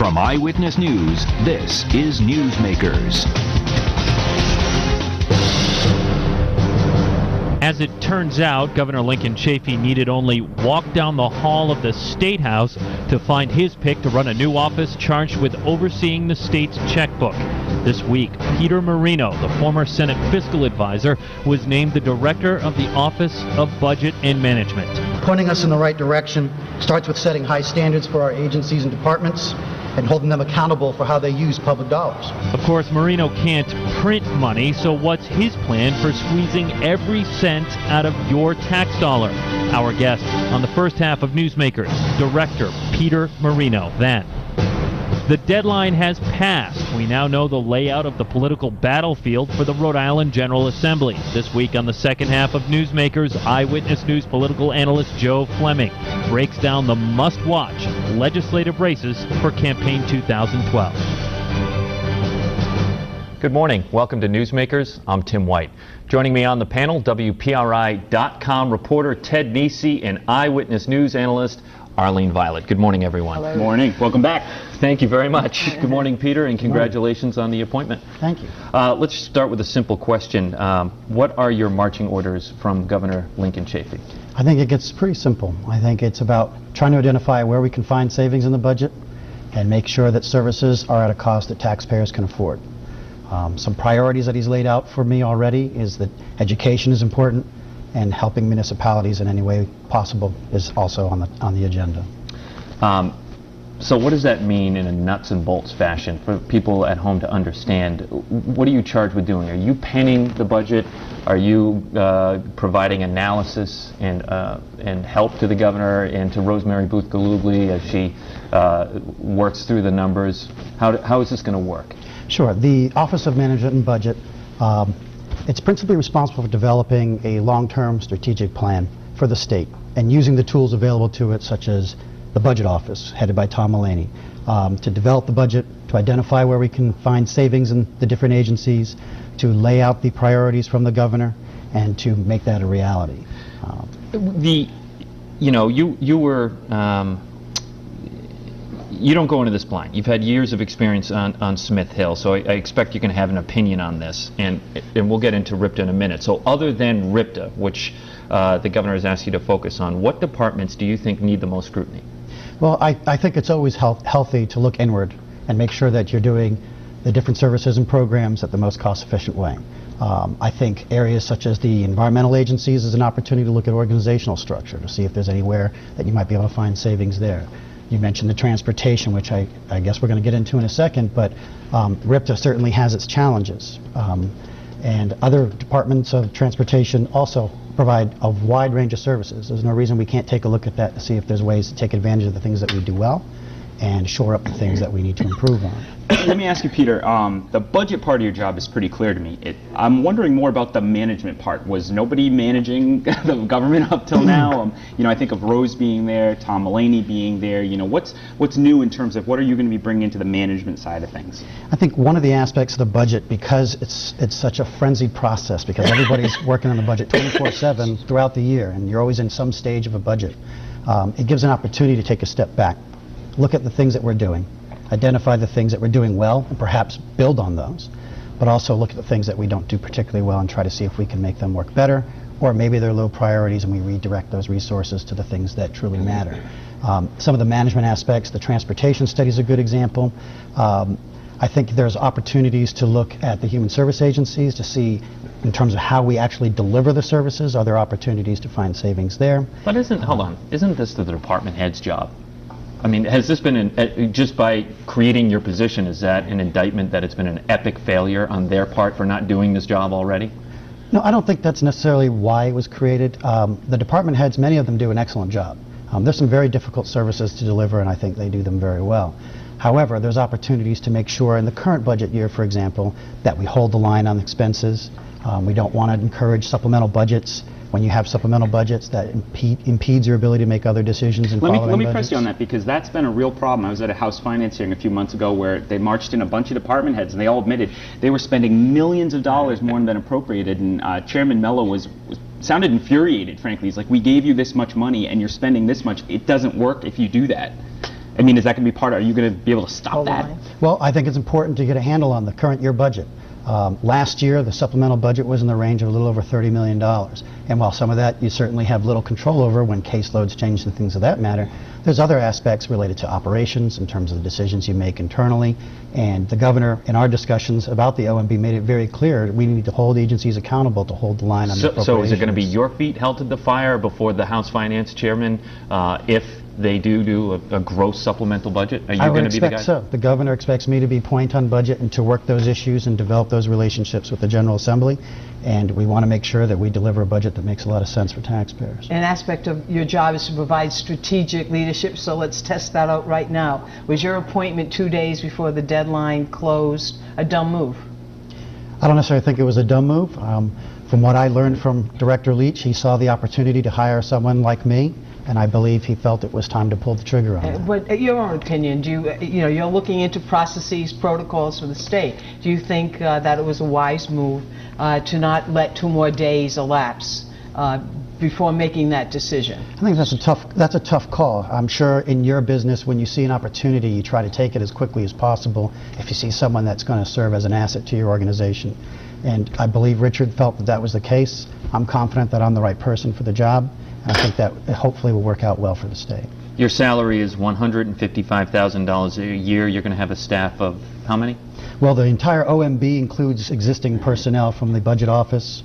From Eyewitness News, this is Newsmakers. As it turns out, Governor Lincoln Chafee needed only walk down the hall of the State House to find his pick to run a new office charged with overseeing the state's checkbook. This week, Peter Marino, the former Senate fiscal advisor, was named the director of the Office of Budget and Management. Pointing us in the right direction starts with setting high standards for our agencies and departments and holding them accountable for how they use public dollars. Of course, Marino can't print money, so what's his plan for squeezing every cent out of your tax dollar? Our guest on the first half of Newsmakers, Director Peter Marino. Then, the deadline has passed. We now know the layout of the political battlefield for the Rhode Island General Assembly. This week on the second half of Newsmakers, Eyewitness News political analyst Joe Fleming breaks down the must-watch legislative races for campaign 2012. Good morning. Welcome to Newsmakers. I'm Tim White. Joining me on the panel, WPRI.com reporter Ted Nesi and Eyewitness News analyst Arlene Violet. Good morning, everyone. Hello. Good morning. Welcome back. Thank you very much. Good morning, Peter, and congratulations on the appointment. Thank you. Let's start with a simple question. What are your marching orders from Governor Lincoln Chafee? I think it gets pretty simple. I think it's about trying to identify where we can find savings in the budget and make sure that services are at a cost that taxpayers can afford. Some priorities that he's laid out for me already is that education is important, and helping municipalities in any way possible is also on the agenda. So what does that mean in a nuts and bolts fashion for people at home to understand? What are you charged with doing? Are you penning the budget? Are you providing analysis and help to the governor and to Rosemary Booth-Galugli as she works through the numbers? How is this going to work? Sure. The Office of Management and Budget, it's principally responsible for developing a long-term strategic plan for the state and using the tools available to it, such as the Budget Office, headed by Tom Mullaney, to develop the budget, to identify where we can find savings in the different agencies, to lay out the priorities from the governor, and to make that a reality. You don't go into this blind. You've had years of experience on Smith Hill, so I expect you can have an opinion on this, and we'll get into RIPTA in a minute. So other than RIPTA, which the governor has asked you to focus on, what departments do you think need the most scrutiny? Well, I think it's always healthy to look inward and make sure that you're doing the different services and programs at the most cost-efficient way. I think areas such as the environmental agencies is an opportunity to look at organizational structure to see if there's anywhere that you might be able to find savings there. You mentioned the transportation, which I guess we're going to get into in a second, but RIPTA certainly has its challenges. And other departments of transportation also provide a wide range of services. There's no reason we can't take a look at that to see if there's ways to take advantage of the things that we do well and shore up the things that we need to improve on. Let me ask you, Peter, the budget part of your job is pretty clear to me. I'm wondering more about the management part. Was nobody managing the government up till now? I think of Rose being there, Tom Mullaney being there. What's new in terms of what are you going to be bringing into the management side of things? I think one of the aspects of the budget, because it's such a frenzied process, because everybody's working on the budget 24/7 throughout the year, and you're always in some stage of a budget, it gives an opportunity to take a step back, look at the things that we're doing, identify the things that we're doing well and perhaps build on those, but also look at the things that we don't do particularly well and try to see if we can make them work better, or maybe they're low priorities and we redirect those resources to the things that truly matter. Some of the management aspects, the transportation study is a good example. I think there's opportunities to look at the human service agencies to see in terms of how we actually deliver the services. Are there opportunities to find savings there? But isn't this the department head's job? I mean, has this been, just by creating your position, is that an indictment that it's been an epic failure on their part for not doing this job already? No, I don't think that's necessarily why it was created. The department heads, many of them do an excellent job. There's some very difficult services to deliver, and I think they do them very well. However, there's opportunities to make sure in the current budget year, for example, that we hold the line on expenses. We don't want to encourage supplemental budgets. When you have supplemental budgets, that impedes your ability to make other decisions and follow Let me press you on that, because that's been a real problem. I was at a House Finance hearing a few months ago where they marched in a bunch of department heads, and they all admitted they were spending millions of dollars more than appropriated, and Chairman Mello sounded infuriated, frankly. He's like, we gave you this much money, and you're spending this much. It doesn't work if you do that. I mean, is that going to be part of, are you going to be able to stop Hold that? on. Well, I think it's important to get a handle on the current year budget. Last year, the supplemental budget was in the range of a little over $30 million. And while some of that you certainly have little control over when caseloads change and things of that matter, there's other aspects related to operations in terms of the decisions you make internally. And the governor, in our discussions about the OMB, made it very clear we need to hold agencies accountable to hold the line on the appropriations. So is it going to be your feet held to the fire before the House Finance Chairman if they do a gross supplemental budget? Are you going to be the guy? I would expect so. The governor expects me to be point on budget and to work those issues and develop those relationships with the General Assembly. And we want to make sure that we deliver a budget that makes a lot of sense for taxpayers. An aspect of your job is to provide strategic leadership, so let's test that out right now. Was your appointment 2 days before the deadline closed a dumb move? I don't necessarily think it was a dumb move. From what I learned from Director Leach, he saw the opportunity to hire someone like me, and I believe he felt it was time to pull the trigger on that. But your own opinion, do you, you're looking into processes, protocols for the state. Do you think that it was a wise move to not let 2 more days elapse before making that decision? I think that's a tough call. I'm sure in your business, when you see an opportunity, you try to take it as quickly as possible if you see someone that's going to serve as an asset to your organization. And I believe Richard felt that that was the case. I'm confident that I'm the right person for the job. I think that hopefully will work out well for the state. Your salary is $155,000 a year. You're going to have a staff of how many? Well, the entire OMB includes existing personnel from the Budget Office,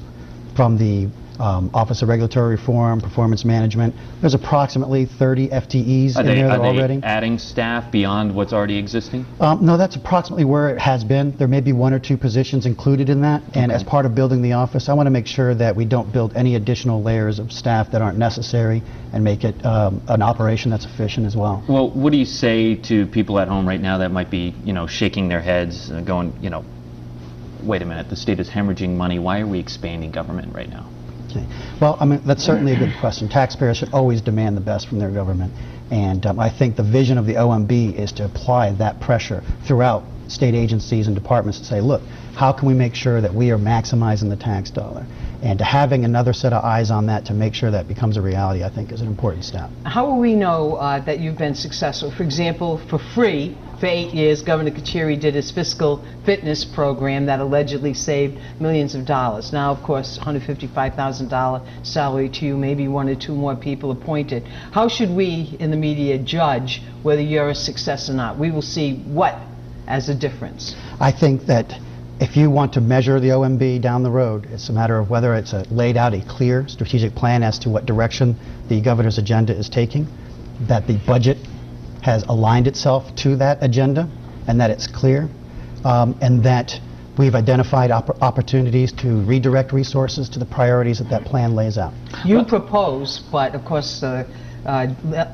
from the Office of Regulatory Reform, Performance Management. There's approximately 30 FTEs in there already. Are they adding staff beyond what's already existing? No, that's approximately where it has been. There may be 1 or 2 positions included in that. And as part of building the office, I want to make sure that we don't build any additional layers of staff that aren't necessary and make it an operation that's efficient as well. Well, what do you say to people at home right now that might be, shaking their heads, going, wait a minute, the state is hemorrhaging money. Why are we expanding government right now? Okay. Well, I mean, that's certainly a good question. Taxpayers should always demand the best from their government. And I think the vision of the OMB is to apply that pressure throughout state agencies and departments to say, look, how can we make sure that we are maximizing the tax dollar? And to having another set of eyes on that to make sure that becomes a reality, I think, is an important step. How will we know that you've been successful? For example, for free, for 8 years, Governor Kachiri did his fiscal fitness program that allegedly saved millions of dollars. Now, of course, $155,000 salary to you, maybe 1 or 2 more people appointed. How should we in the media judge whether you're a success or not? We will see what as a difference? I think that if you want to measure the OMB down the road, it's a matter of whether it's laid out a clear strategic plan as to what direction the governor's agenda is taking, that the budget has aligned itself to that agenda, and that it's clear, and that we've identified opportunities to redirect resources to the priorities that that plan lays out. You propose, but of course the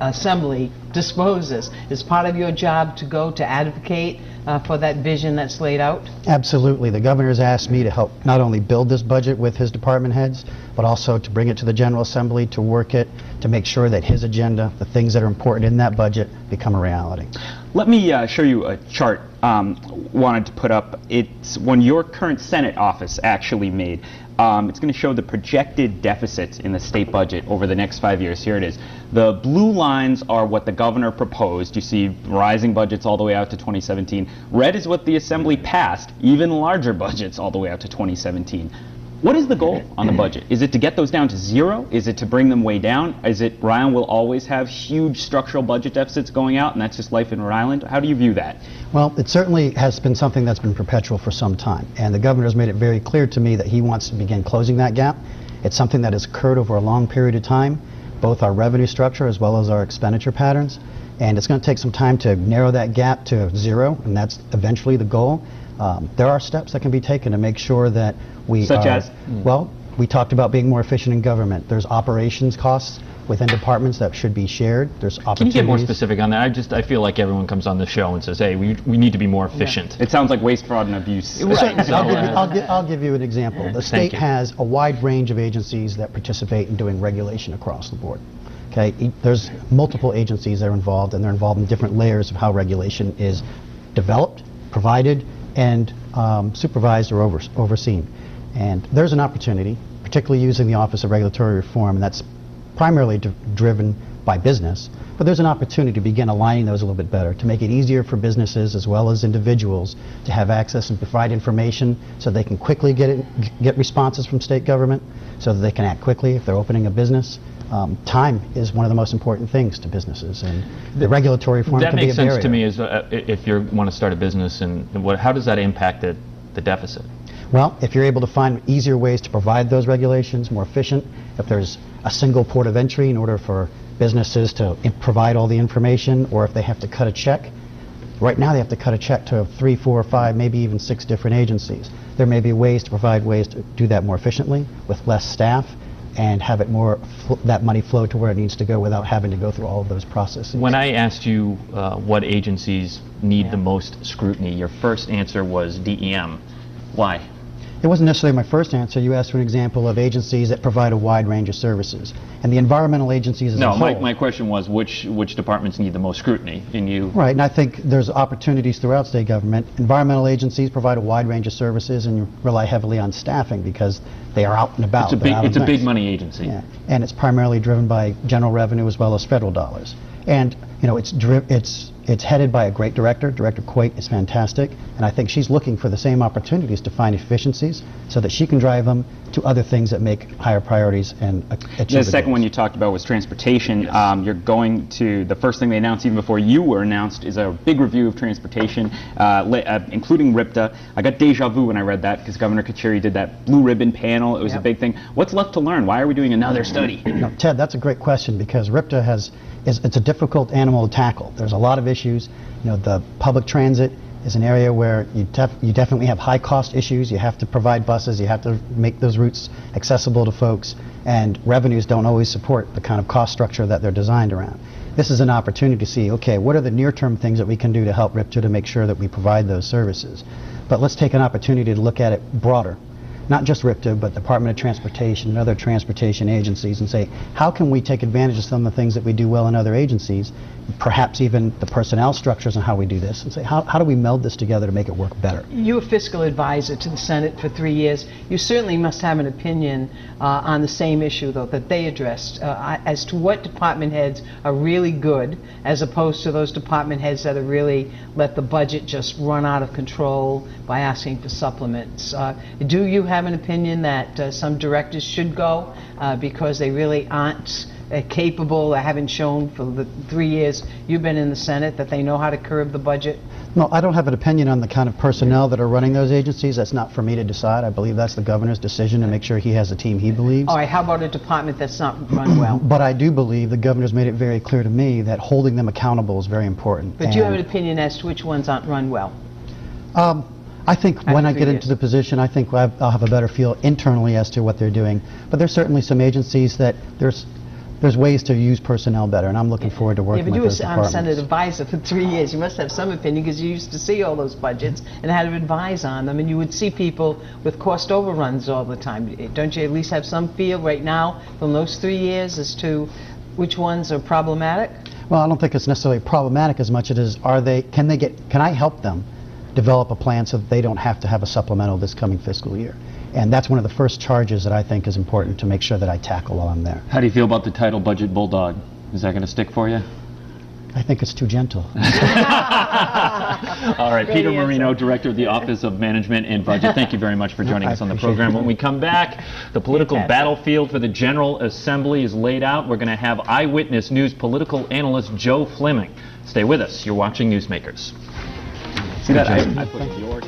Assembly disposes. Is part of your job to go to advocate for that vision that's laid out? Absolutely. The governor has asked me to help not only build this budget with his department heads, but also to bring it to the General Assembly, to work it, to make sure that his agenda, the things that are important in that budget, become a reality. Let me show you a chart wanted to put up. It's one your current Senate office actually made. It's going to show the projected deficits in the state budget over the next 5 years. Here it is. The blue lines are what the governor proposed. You see rising budgets all the way out to 2017. Red is what the Assembly passed, even larger budgets all the way out to 2017. What is the goal on the budget? Is it to get those down to 0? Is it to bring them way down? Is it Rhode Island will always have huge structural budget deficits going out, and that's just life in Rhode Island? How do you view that? Well, it certainly has been something that's been perpetual for some time, and the governor has made it very clear to me that he wants to begin closing that gap. It's something that has occurred over a long period of time, both our revenue structure as well as our expenditure patterns, and it's going to take some time to narrow that gap to 0, and that's eventually the goal. There are steps that can be taken to make sure that we Such as? Well, we talked about being more efficient in government. There's operations costs within departments that should be shared. There's opportunities. Can you get more specific on that? I feel like everyone comes on the show and says, hey, we need to be more efficient. It sounds like waste, fraud, and abuse. Right. I'll give you an example. The state has a wide range of agencies that participate in doing regulation across the board. Okay, there's multiple agencies that are involved, and they're involved in different layers of how regulation is developed, provided, and supervised or overseen. And there's an opportunity, particularly using the Office of Regulatory Reform, and that's primarily driven by business, But there's an opportunity to begin aligning those a little bit better, to make it easier for businesses as well as individuals to have access and provide information so they can quickly get responses from state government, so that they can act quickly if they're opening a business. Time is one of the most important things to businesses, and the regulatory reform That can be a makes barrier. sense to me. Is if you want to start a business, and how does that impact the deficit? Well, if you're able to find easier ways to provide those regulations, more efficient, if there's a single port of entry in order for businesses to provide all the information, or if they have to cut a check. Right now they have to cut a check to 3, 4, 5, maybe even 6 different agencies. There may be ways to do that more efficiently with less staff and have it that money flow to where it needs to go without having to go through all of those processes. When I asked you what agencies need the most scrutiny, your first answer was DEM. Why? It wasn't necessarily my first answer. You asked for an example of agencies that provide a wide range of services. And the environmental agencies as a whole... No, my question was which departments need the most scrutiny, and you... Right, and I think there's opportunities throughout state government. Environmental agencies provide a wide range of services and rely heavily on staffing because they are out and about. It's a big money agency. Yeah, and it's primarily driven by general revenue as well as federal dollars. And, you know, it's headed by a great director. Director Coit is fantastic, and I think she's looking for the same opportunities to find efficiencies so that she can drive them to other things that make higher priorities and achieve The second one you talked about was transportation. Yes. You're going to, the first thing they announced even before you were announced is a big review of transportation, including RIPTA. I got deja vu when I read that because Governor Carcieri did that blue ribbon panel. It was a big thing. What's left to learn? Why are we doing another study? No, Ted, that's a great question because RIPTA it's a difficult animal to tackle. There's a lot of issues. You know, the public transit is an area where you definitely have high cost issues. You have to provide buses, you have to make those routes accessible to folks, and revenues don't always support the kind of cost structure that they're designed around. This is an opportunity to see, okay, what are the near-term things that we can do to help RIPTA to make sure that we provide those services? But let's take an opportunity to look at it broader. Not just RIPTA, but Department of Transportation and other transportation agencies, and say, how can we take advantage of some of the things that we do well in other agencies, perhaps even the personnel structures and how we do this, and say, how do we meld this together to make it work better? You were fiscal advisor to the Senate for 3 years. You certainly must have an opinion on the same issue, though, that they addressed, as to what department heads are really good, as opposed to those department heads that are really let the budget just run out of control by asking for supplements. Do you have an opinion that some directors should go because they really aren't capable, or haven't shown for the 3 years you've been in the Senate that they know how to curb the budget? No, I don't have an opinion on the kind of personnel that are running those agencies. That's not for me to decide. I believe that's the governor's decision to make sure he has a team he believes. All right, how about a department that's not run well? But I do believe the governor's made it very clear to me that holding them accountable is very important. But do you have an opinion as to which ones aren't run well? I think when I get into the position, I think I'll have a better feel internally as to what they're doing. But there's certainly some agencies that there's ways to use personnel better, and I'm looking forward to working with those departments. But you were Senate advisor for 3 years. You must have some opinion because you used to see all those budgets and had to advise on them, and you would see people with cost overruns all the time. Don't you at least have some feel right now from those 3 years as to which ones are problematic? Well, I don't think it's necessarily problematic as much as can I help them develop a plan so that they don't have to have a supplemental this coming fiscal year? And that's one of the first charges that I think is important to make sure that I tackle while I'm there. How do you feel about the title Budget Bulldog? Is that going to stick for you? I think it's too gentle. All right, Peter Marino, Director of the Office of Management and Budget, thank you very much for joining us on the program. When we come back, the political battlefield for the General Assembly is laid out. We're going to have Eyewitness News political analyst Joe Fleming. Stay with us. You're watching Newsmakers. See that? I put your...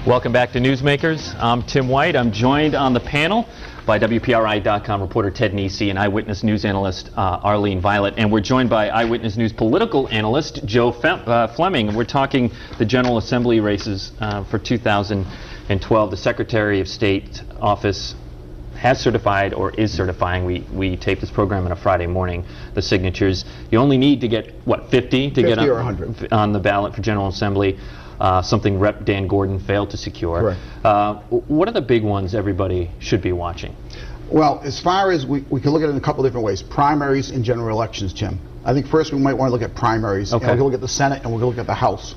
Welcome back to Newsmakers. I'm Tim White. I'm joined on the panel by WPRI.com reporter Ted Nesi and Eyewitness News analyst Arlene Violet. And we're joined by Eyewitness News political analyst Joe Fleming. We're talking the General Assembly races for 2012. The Secretary of State office has certified or is certifying. We tape this program on a Friday morning. The signatures. You only need to get, what, 50 to get on the ballot for General Assembly. Something Rep. Dan Gordon failed to secure. What are the big ones everybody should be watching? Well, as far as we can look at it in a couple different ways. Primaries and general elections, Tim. I think first we might want to look at primaries. Okay. And we're going to look at the Senate and we're going to look at the House.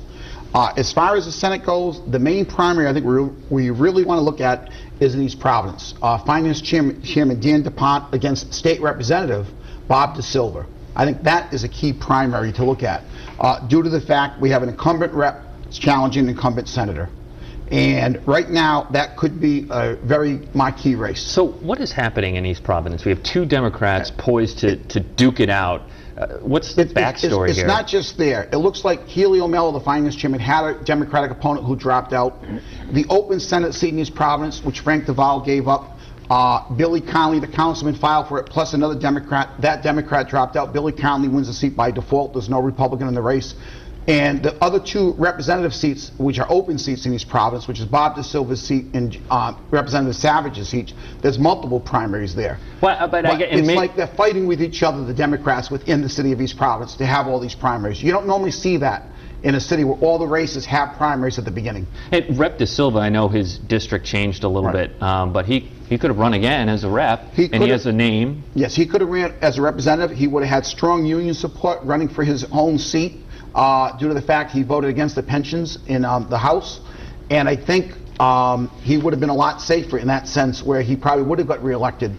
As far as the Senate goes, the main primary I think we really want to look at is in East Providence. Finance Chairman Dan DuPont against State Representative Bob DeSilva. I think that is a key primary to look at, due to the fact we have an incumbent rep challenging an incumbent senator. And right now, that could be a very marquee race. So what is happening in East Providence? We have two Democrats poised to duke it out. What's the backstory here? It's not just there. It looks like Healy O'Mello, the finance chairman, had a Democratic opponent who dropped out. The open Senate seat in East Providence, which Frank Duval gave up, Billy Conley, the councilman, filed for it, plus another Democrat. That Democrat dropped out. Billy Conley wins the seat by default. There's no Republican in the race. And the other two representative seats, which are open seats in East Providence, which is Bob DeSilva's seat and Representative Savage's seat, there's multiple primaries there. But it's like they're fighting with each other, the Democrats within the city of East Providence, to have all these primaries. You don't normally see that in a city where all the races have primaries at the beginning. Hey, Rep DeSilva, I know his district changed a little bit, but he could have run again as a rep, and he has a name. Yes, he could have ran as a representative. He would have had strong union support running for his own seat. Due to the fact he voted against the pensions in the House. And I think he would have been a lot safer in that sense, where he probably would have got reelected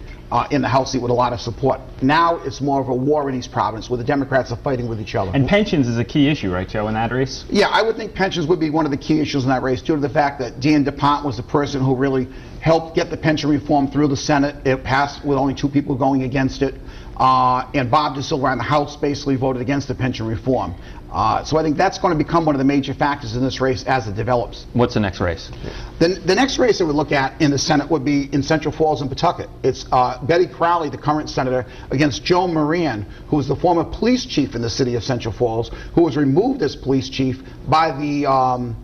in the House seat with a lot of support. Now it's more of a war in East Providence, where the Democrats are fighting with each other. And pensions is a key issue, right, Joe, in that race? Yeah, I would think pensions would be one of the key issues in that race, due to the fact that Dan DuPont was the person who really helped get the pension reform through the Senate. It passed with only 2 people going against it. And Bob DeSilva in the House basically voted against the pension reform. So I think that's going to become one of the major factors in this race as it develops. What's the next race? The next race I would look at in the Senate would be in Central Falls and Pawtucket. It's Betty Crowley, the current senator, against Joe Marino, who was the former police chief in the city of Central Falls, who was removed as police chief by the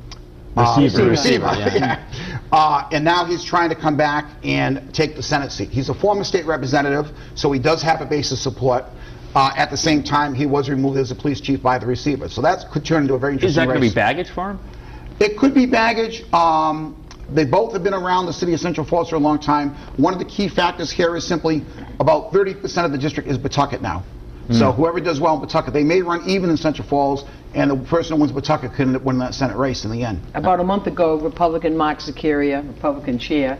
receiver. Yeah. And now he's trying to come back and take the Senate seat. He's a former state representative, so he does have a base of support. At the same time, he was removed as a police chief by the receiver. So that could turn into a very interesting race. Is that going to be baggage for him? It could be baggage. They both have been around the city of Central Falls for a long time. One of the key factors here is simply about 30% of the district is Pawtucket now. So whoever does well in Pawtucket, they may run even in Central Falls, and the person who wins Pawtucket could end up winning that Senate race in the end. About a month ago, Republican Mark Zuccheria, Republican chair,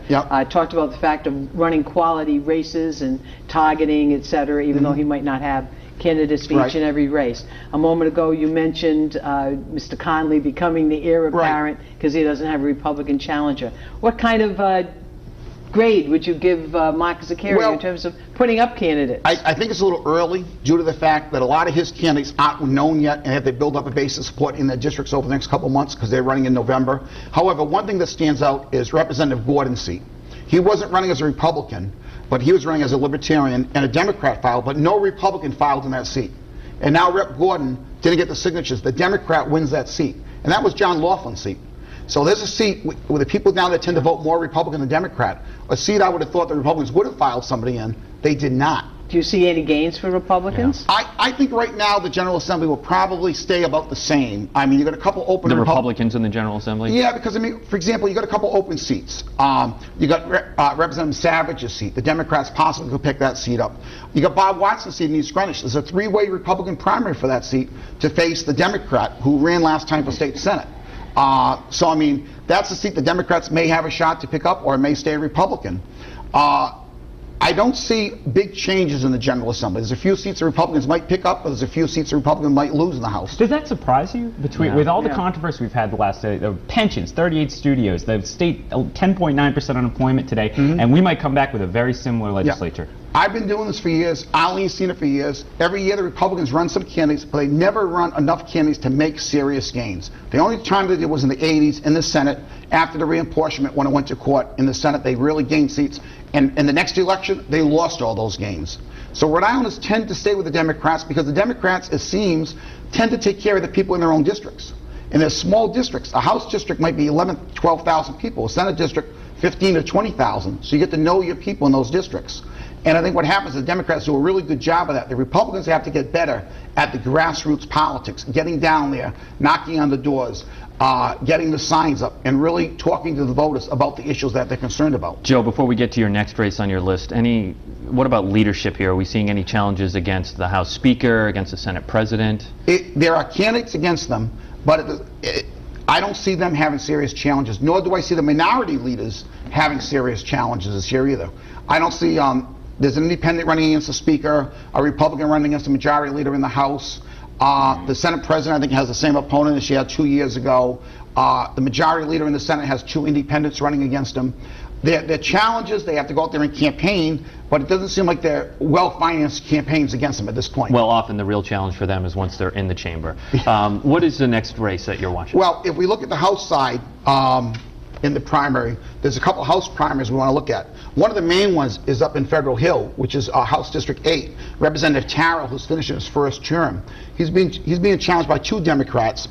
talked about the fact of running quality races and targeting, et cetera, even though he might not have candidates for each and every race. A moment ago, you mentioned Mr. Conley becoming the heir apparent because he doesn't have a Republican challenger. What kind of grade would you give Mark Zuccheria in terms of putting up candidates? I think it's a little early, due to the fact that a lot of his candidates aren't known yet and have to build up a base of support in their districts over the next couple of months, because they're running in November. However, one thing that stands out is Representative Gordon's seat. He wasn't running as a Republican, but he was running as a Libertarian, and a Democrat filed, but no Republican filed in that seat. And now Rep. Gordon didn't get the signatures. The Democrat wins that seat. And that was John Laughlin's seat. So there's a seat where the people down there tend to vote more Republican than Democrat. A seat I would have thought the Republicans would have filed somebody in. They did not. Do you see any gains for Republicans? Yeah. I think right now the General Assembly will probably stay about the same. I mean, you got a couple open... The Republicans in the General Assembly? Yeah, because, I mean, for example, you got a couple open seats. You got Representative Savage's seat. The Democrats possibly could pick that seat up. You got Bob Watson's seat in East Greenwich. There's a 3-way Republican primary for that seat to face the Democrat who ran last time for state Senate. So, I mean, that's a seat the Democrats may have a shot to pick up, or it may stay Republican. I don't see big changes in the General Assembly. There's a few seats the Republicans might pick up, but there's a few seats the Republicans might lose in the House. Does that surprise you? With all the controversy we've had the last day, the pensions, 38 studios, the state 10.9% unemployment today, and we might come back with a very similar legislature. I've been doing this for years. Ali's seen it for years. Every year the Republicans run some candidates, but they never run enough candidates to make serious gains. The only time they did was in the 80s in the Senate, after the reapportionment when it went to court. In the Senate, they really gained seats. And in the next election, they lost all those gains. So Rhode Islanders tend to stay with the Democrats because the Democrats, it seems, tend to take care of the people in their own districts. And they're small districts. A House district might be 11,000, 12,000 people. A Senate district, 15,000 to 20,000. So you get to know your people in those districts. And I think what happens is the Democrats do a really good job of that. The Republicans have to get better at the grassroots politics, getting down there, knocking on the doors, getting the signs up, and really talking to the voters about the issues that they're concerned about. Joe, before we get to your next race on your list, what about leadership here? Are we seeing any challenges against the House Speaker, against the Senate President? There are candidates against them, but I don't see them having serious challenges, nor do I see the minority leaders having serious challenges this year either. I don't see there's an independent running against the Speaker, a Republican running against the Majority Leader in the House. The Senate President, I think, has the same opponent as she had 2 years ago. The Majority Leader in the Senate has 2 independents running against him. They're challenges. They have to go out there and campaign, but it doesn't seem like they're well-financed campaigns against them at this point. Well, often the real challenge for them is once they're in the chamber. What is the next race that you're watching? Well, if we look at the House side, in the primary, there's a couple of House primaries we want to look at. One of the main ones is up in Federal Hill, which is House District 8. Representative Tarrell, who's finishing his first term, he's being challenged by 2 Democrats.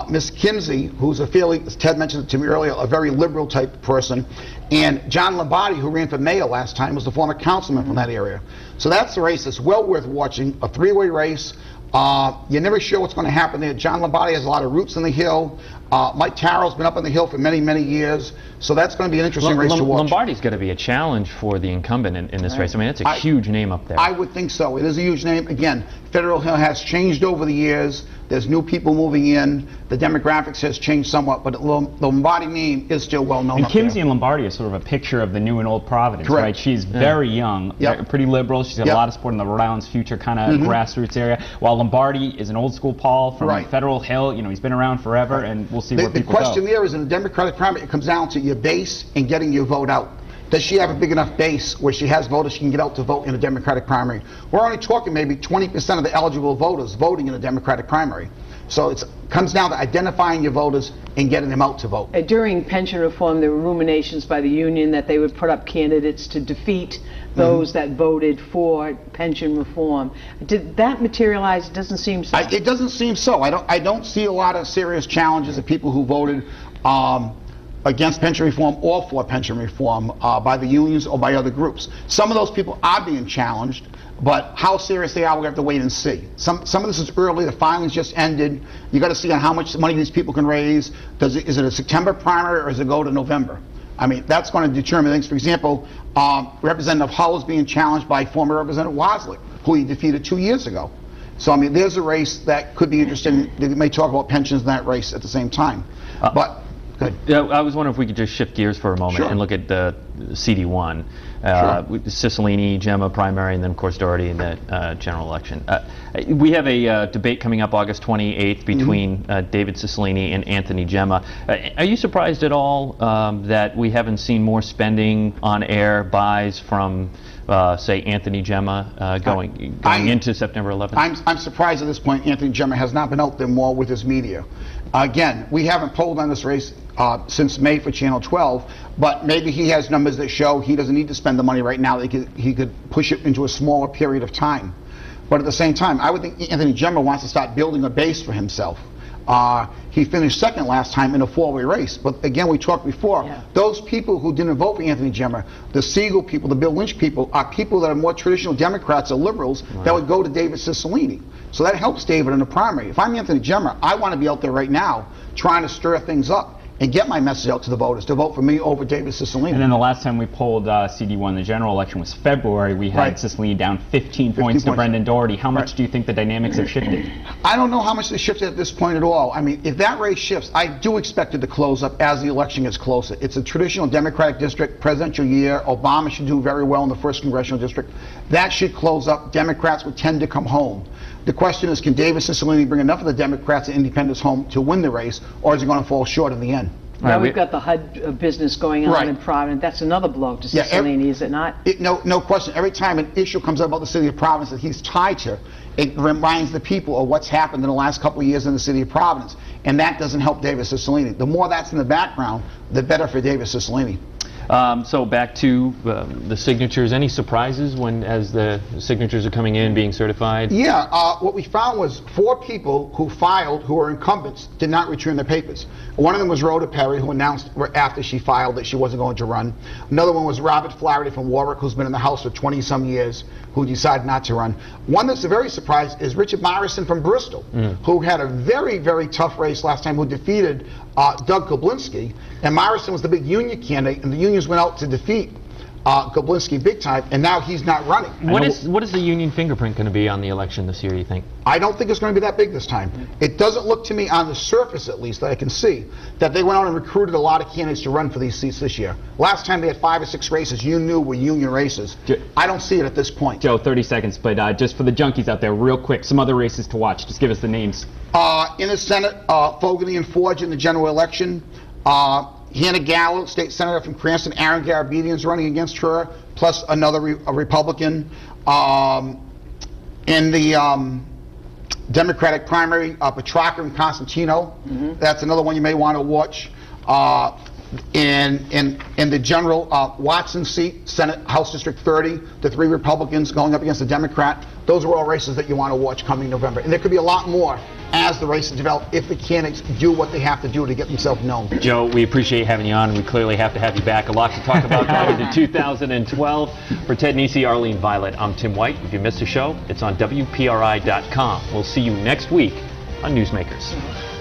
Ms. Kinsey, who's a fairly, as Ted mentioned it to me earlier, a very liberal type person, and John Lombardi, who ran for mayor last time, was the former councilman from that area. So that's the race that's well worth watching, a 3-way race. You're never sure what's going to happen there. John Lombardi has a lot of roots in the Hill. Mike Tarrell's been up on the Hill for many, many years. So that's going to be an interesting race to watch. Lombardi's got to be a challenge for the incumbent in this race. I mean, it's a huge name up there. I would think so. It is a huge name. Again, Federal Hill has changed over the years. There's new people moving in. The demographics has changed somewhat, but the Lombardi name is still well known. And up Kinsey there. and Lombardi are sort of a picture of the new and old Providence, Correct. right? She's very young, pretty liberal. She's got a lot of support in the Rhode Island's future kind of grassroots area, while Lombardi is an old school Paul from Federal Hill. You know, he's been around forever, and we'll see where people go. The question there is, in the Democratic primary, it comes down to your base and getting your vote out. Does she have a big enough base where she has voters she can get out to vote in a Democratic primary? We're only talking maybe 20% of the eligible voters voting in a Democratic primary. So it comes down to identifying your voters and getting them out to vote. During pension reform, there were ruminations by the union that they would put up candidates to defeat those that voted for pension reform. Did that materialize? It doesn't seem so. It doesn't seem so. I don't see a lot of serious challenges of people who voted against pension reform or for pension reform by the unions or by other groups. Some of those people are being challenged, but how serious they are, we have to wait and see. Some of this is early. The filings just ended. You got to see on how much money these people can raise. Is it a September primary or does it go to November? I mean, that's going to determine things. For example, Representative Hull is being challenged by former Representative Wasley, who he defeated 2 years ago. So, I mean, there's a race that could be interesting. They may talk about pensions in that race at the same time. But good. Yeah, I was wondering if we could just shift gears for a moment and look at the CD1. Cicilline, Gemma primary, and then, of course, Doherty in the general election. We have a debate coming up August 28th between David Cicilline and Anthony Gemma. Are you surprised at all that we haven't seen more spending on air buys from, say, Anthony Gemma going into September 11th? I'm surprised at this point Anthony Gemma has not been out there more with his media. Again, we haven't polled on this race since May for Channel 12, but maybe he has numbers that show he doesn't need to spend the money right now. He could push it into a smaller period of time. But at the same time, I would think Anthony Gemma wants to start building a base for himself. He finished second last time in a 4-way race. But again, we talked before, those people who didn't vote for Anthony Gemma, the Siegel people, the Bill Lynch people, are people that are more traditional Democrats or liberals that would go to David Cicilline. So that helps David in the primary. If I'm Anthony Gemma, I want to be out there right now trying to stir things up and get my message out to the voters to vote for me over David Cicilline. And then the last time we polled CD1, the general election, was February. We had Cicilline down 15 points to Brendan Doherty. How much do you think the dynamics have shifted? I don't know how much they shifted at this point at all. I mean, if that race shifts, I do expect it to close up as the election gets closer. It's a traditional Democratic district, presidential year. Obama should do very well in the 1st congressional district. That should close up. Democrats would tend to come home. The question is, can David Cicilline bring enough of the Democrats and independents home to win the race, or is he going to fall short in the end? Now we've got the HUD business going on in Providence. That's another blow to Cicilline, is it not? No question. Every time an issue comes up about the city of Providence that he's tied to, it reminds the people of what's happened in the last couple of years in the city of Providence. And that doesn't help David Cicilline. The more that's in the background, the better for David Cicilline. So back to the signatures. Any surprises as the signatures are coming in, being certified? Yeah, what we found was 4 people who filed, who were incumbents, did not return their papers. One of them was Rhoda Perry, who announced after she filed that she wasn't going to run. Another one was Robert Flaherty from Warwick, who's been in the House for 20-some years, who decided not to run. One that's a very surprise is Richard Morrison from Bristol, who had a very, very tough race last time, who defeated Doug Koblinski. And Morrison was the big union candidate, and the unions went out to defeat Goblinski big time, and now he's not running. What is the union fingerprint going to be on the election this year, you think? I don't think it's going to be that big this time. It doesn't look to me, on the surface at least, that I can see, that they went out and recruited a lot of candidates to run for these seats this year. Last time they had 5 or 6 races you knew were union races. I don't see it at this point. Joe, 30 seconds, but just for the junkies out there, real quick, some other races to watch. Just give us the names. In the Senate, Fogarty and Forge in the general election. Hannah Gallo, state senator from Cranston, Aaron Garabedian's running against her, plus another Republican. In the Democratic primary, Petrarca and Constantino. That's another one you may want to watch. In the general Watson seat, Senate House District 30, the 3 Republicans going up against the Democrat. Those are all races that you want to watch coming November. And there could be a lot more as the races develop if the candidates do what they have to do to get themselves known. Joe, we appreciate having you on, and we clearly have to have you back. A lot to talk about going into 2012. For Ted Nesi, Arlene Violet, I'm Tim White. If you missed the show, it's on WPRI.com. We'll see you next week on Newsmakers.